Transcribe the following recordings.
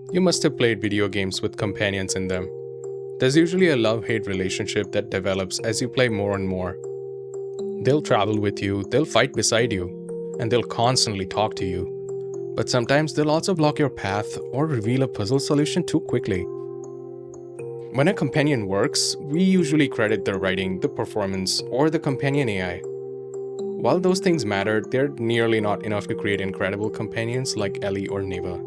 You must have played video games with companions in them. There's usually a love-hate relationship that develops as you play more and more. They'll travel with you, they'll fight beside you, and they'll constantly talk to you. But sometimes they'll also block your path or reveal a puzzle solution too quickly. When a companion works, we usually credit the writing, the performance, or the companion AI. While those things matter, they're nearly not enough to create incredible companions like Ellie or Neva.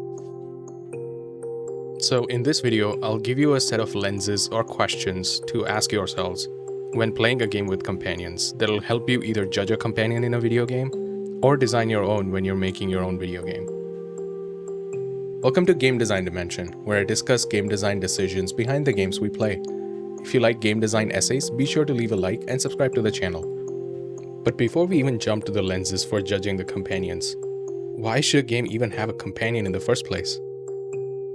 So in this video, I'll give you a set of lenses or questions to ask yourselves when playing a game with companions that'll help you either judge a companion in a video game or design your own when you're making your own video game. Welcome to Game Design Dimension, where I discuss game design decisions behind the games we play. If you like game design essays, be sure to leave a like and subscribe to the channel. But before we even jump to the lenses for judging the companions, why should a game even have a companion in the first place?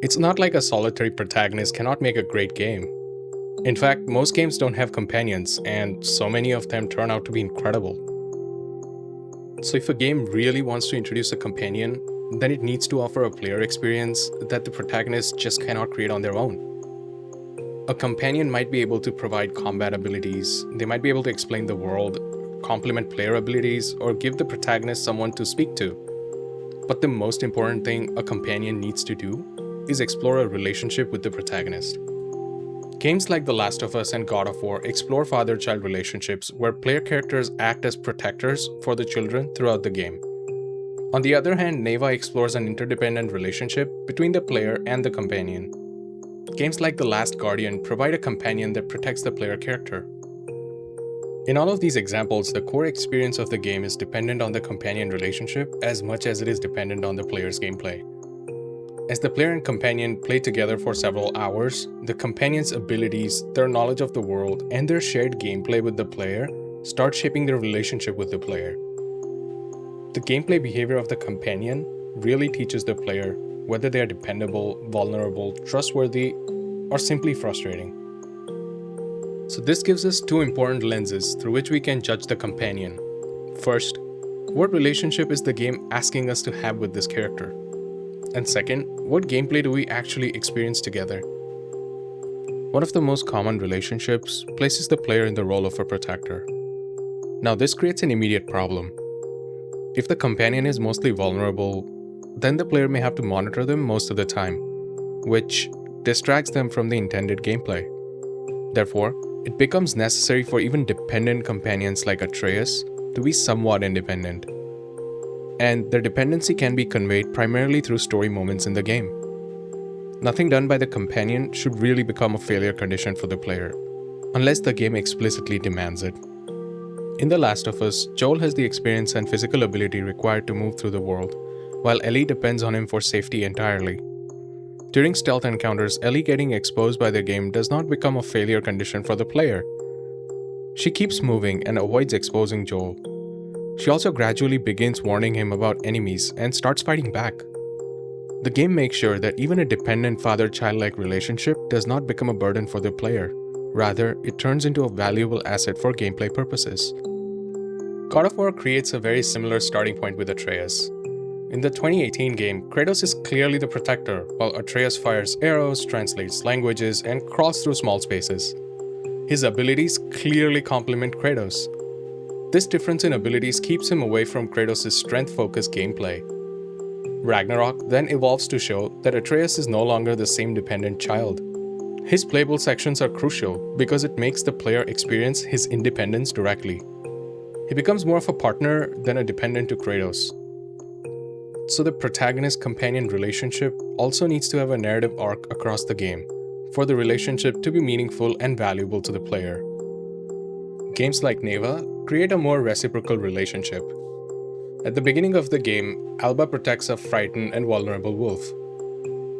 It's not like a solitary protagonist cannot make a great game. In fact, most games don't have companions, and so many of them turn out to be incredible. So if a game really wants to introduce a companion, then it needs to offer a player experience that the protagonists just cannot create on their own. A companion might be able to provide combat abilities, they might be able to explain the world, complement player abilities, or give the protagonist someone to speak to. But the most important thing a companion needs to do is explore a relationship with the protagonist. Games like The Last of Us and God of War explore father-child relationships where player characters act as protectors for the children throughout the game. On the other hand, Neva explores an interdependent relationship between the player and the companion. Games like The Last Guardian provide a companion that protects the player character. In all of these examples, the core experience of the game is dependent on the companion relationship as much as it is dependent on the player's gameplay. As the player and companion play together for several hours, the companion's abilities, their knowledge of the world, and their shared gameplay with the player start shaping their relationship with the player. The gameplay behavior of the companion really teaches the player whether they are dependable, vulnerable, trustworthy, or simply frustrating. So this gives us two important lenses through which we can judge the companion. First, what relationship is the game asking us to have with this character? And second, what gameplay do we actually experience together? One of the most common relationships places the player in the role of a protector. Now this creates an immediate problem. If the companion is mostly vulnerable, then the player may have to monitor them most of the time, which distracts them from the intended gameplay. Therefore, it becomes necessary for even dependent companions like Atreus to be somewhat independent. And their dependency can be conveyed primarily through story moments in the game. Nothing done by the companion should really become a failure condition for the player, unless the game explicitly demands it. In The Last of Us, Joel has the experience and physical ability required to move through the world, while Ellie depends on him for safety entirely. During stealth encounters, Ellie getting exposed by the game does not become a failure condition for the player. She keeps moving and avoids exposing Joel. She also gradually begins warning him about enemies and starts fighting back. The game makes sure that even a dependent father-child-like relationship does not become a burden for the player. Rather, it turns into a valuable asset for gameplay purposes. God of War creates a very similar starting point with Atreus. In the 2018 game, Kratos is clearly the protector, while Atreus fires arrows, translates languages, and crawls through small spaces. His abilities clearly complement Kratos. This difference in abilities keeps him away from Kratos' strength-focused gameplay. Ragnarok then evolves to show that Atreus is no longer the same dependent child. His playable sections are crucial because it makes the player experience his independence directly. He becomes more of a partner than a dependent to Kratos. So the protagonist-companion relationship also needs to have a narrative arc across the game for the relationship to be meaningful and valuable to the player. Games like Neva create a more reciprocal relationship. At the beginning of the game, Alba protects a frightened and vulnerable wolf.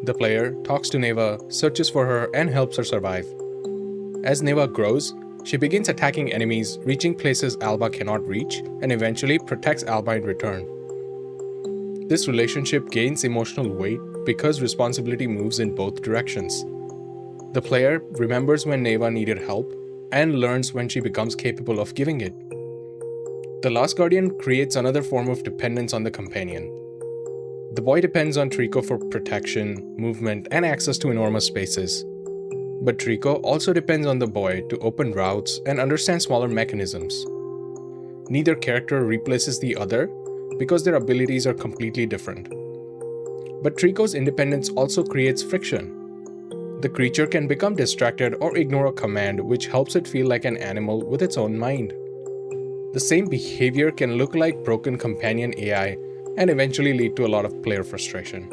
The player talks to Neva, searches for her, and helps her survive. As Neva grows, she begins attacking enemies, reaching places Alba cannot reach, and eventually protects Alba in return. This relationship gains emotional weight because responsibility moves in both directions. The player remembers when Neva needed help and learns when she becomes capable of giving it. The Last Guardian creates another form of dependence on the companion. The boy depends on Trico for protection, movement, and access to enormous spaces. But Trico also depends on the boy to open routes and understand smaller mechanisms. Neither character replaces the other because their abilities are completely different. But Trico's independence also creates friction. The creature can become distracted or ignore a command, which helps it feel like an animal with its own mind. The same behavior can look like broken companion AI and eventually lead to a lot of player frustration.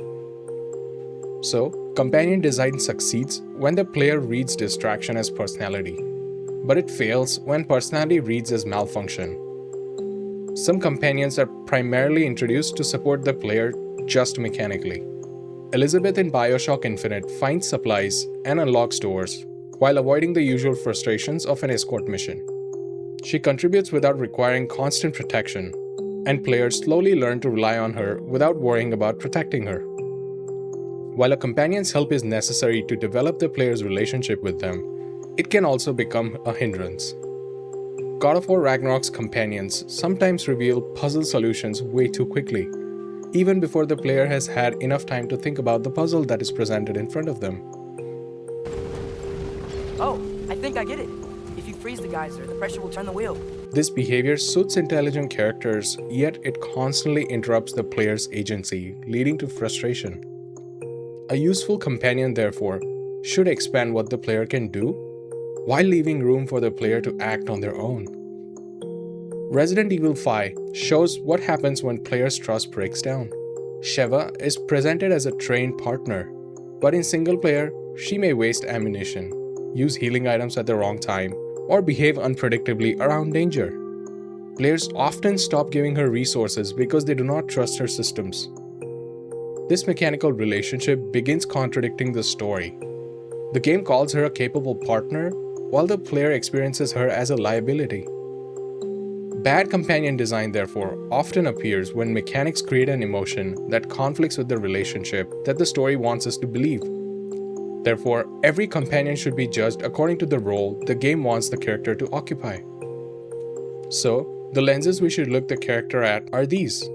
So, companion design succeeds when the player reads distraction as personality, but it fails when personality reads as malfunction. Some companions are primarily introduced to support the player just mechanically. Elizabeth in BioShock Infinite finds supplies and unlocks doors, while avoiding the usual frustrations of an escort mission. She contributes without requiring constant protection, and players slowly learn to rely on her without worrying about protecting her. While a companion's help is necessary to develop the player's relationship with them, it can also become a hindrance. God of War Ragnarok's companions sometimes reveal puzzle solutions way too quickly, even before the player has had enough time to think about the puzzle that is presented in front of them. Oh, I think I get it. If you freeze the geyser, the pressure will turn the wheel. This behavior suits intelligent characters, yet it constantly interrupts the player's agency, leading to frustration. A useful companion, therefore, should expand what the player can do, while leaving room for the player to act on their own. Resident Evil 5 shows what happens when players' trust breaks down. Sheva is presented as a trained partner, but in single player, she may waste ammunition, use healing items at the wrong time, or behave unpredictably around danger. Players often stop giving her resources because they do not trust her systems. This mechanical relationship begins contradicting the story. The game calls her a capable partner, while the player experiences her as a liability. Bad companion design, therefore, often appears when mechanics create an emotion that conflicts with the relationship that the story wants us to believe. Therefore, every companion should be judged according to the role the game wants the character to occupy. So, the lenses we should look the character at are these.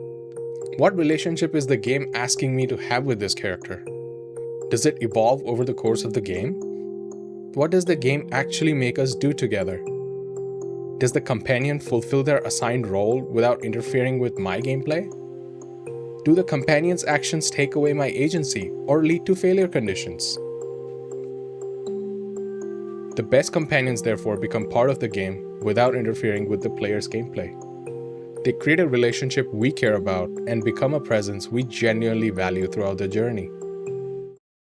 What relationship is the game asking me to have with this character? Does it evolve over the course of the game? What does the game actually make us do together? Does the companion fulfill their assigned role without interfering with my gameplay? Do the companion's actions take away my agency or lead to failure conditions? The best companions, therefore, become part of the game without interfering with the player's gameplay. They create a relationship we care about and become a presence we genuinely value throughout the journey.